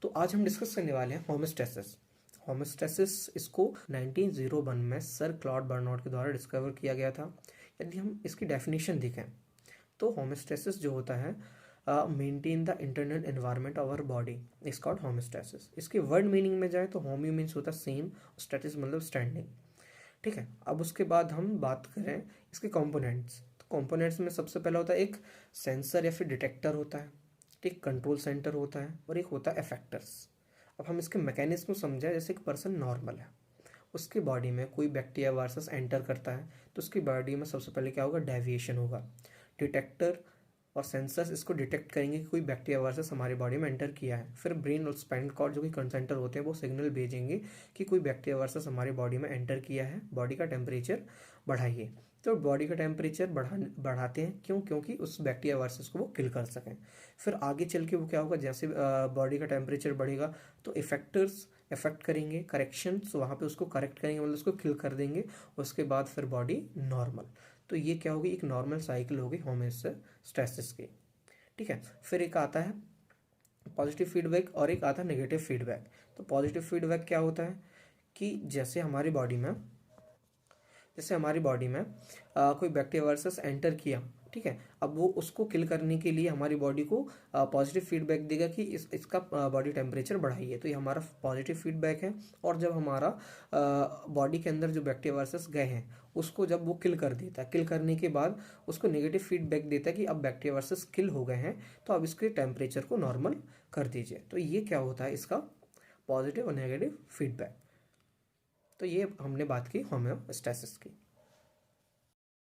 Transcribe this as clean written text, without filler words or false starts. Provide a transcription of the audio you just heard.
तो आज हम डिस्कस करने वाले हैं होमोस्टैसिस। होमोस्टैसिस इसको 1901 में सर क्लॉड बर्नौट के द्वारा डिस्कवर किया गया था। यदि हम इसकी डेफिनेशन देखें तो होमोस्टैसिस जो होता है, maintain the internal environment of our body is called homeostasis. इसके वर्ड मीनिंग में जाए तो होम्यो मीन्स होता है सेम, स्टैटिस मतलब स्टैंडिंग। ठीक है, अब उसके बाद हम बात करें इसके कंपोनेंट्स। तो कंपोनेंट्स में सबसे पहला होता है एक सेंसर या फिर डिटेक्टर होता है, ठीक, कंट्रोल सेंटर होता है, और एक होता है इफेक्टर्स। अब हम इसके मैकेनिज्म को समझें। जैसे एक पर्सन नॉर्मल है, उसकी बॉडी में कोई बैक्टीरिया वायरस एंटर करता है तो उसकी बॉडी में सबसे पहले क्या होगा, डेविएशन होगा। डिटेक्टर और सेंसर्स इसको डिटेक्ट करेंगे कि कोई बैक्टीरिया वायरस हमारी बॉडी में एंटर किया है। फिर ब्रेन और स्पाइनल कॉर्ड जो कि कंसेंटर होते हैं वो सिग्नल भेजेंगे कि कोई बैक्टीरिया वायरस हमारी बॉडी में एंटर किया है, बॉडी का टेम्परेचर बढ़ाइए। तो बॉडी का टेम्परेचर बढ़ाते हैं, क्यों? क्योंकि उस बैक्टीरिया वायरस को वो किल कर सकें। फिर आगे चल के वो क्या होगा, जैसे बॉडी का टेम्परेचर बढ़ेगा तो इफेक्टर्स इफेक्ट करेंगे, करेक्शंस वहाँ पे उसको करेक्ट करेंगे, मतलब उसको किल कर देंगे। उसके बाद फिर बॉडी नॉर्मल। तो ये क्या होगी, एक नॉर्मल साइकिल होगी होमोस्टैसिस की। ठीक है, फिर एक आता है पॉजिटिव फीडबैक और एक आता है नेगेटिव फीडबैक। तो पॉजिटिव फीडबैक क्या होता है कि जैसे हमारी बॉडी में कोई बैक्टीरिया वायरस एंटर किया, ठीक है, अब वो उसको किल करने के लिए हमारी बॉडी को पॉजिटिव फीडबैक देगा कि इसका बॉडी टेम्परेचर बढ़ाइए। तो ये हमारा पॉजिटिव फीडबैक है। और जब हमारा बॉडी के अंदर जो बैक्टीरिया वायरस गए हैं उसको जब वो किल कर देता है, किल करने के बाद उसको नेगेटिव फीडबैक देता है कि अब बैक्टीरिया वायरस किल हो गए हैं, तो अब इसके टेम्परेचर को नॉर्मल कर दीजिए। तो ये क्या होता है, इसका पॉजिटिव और नेगेटिव फीडबैक। तो ये हमने बात की होम्योस्टैसिस की।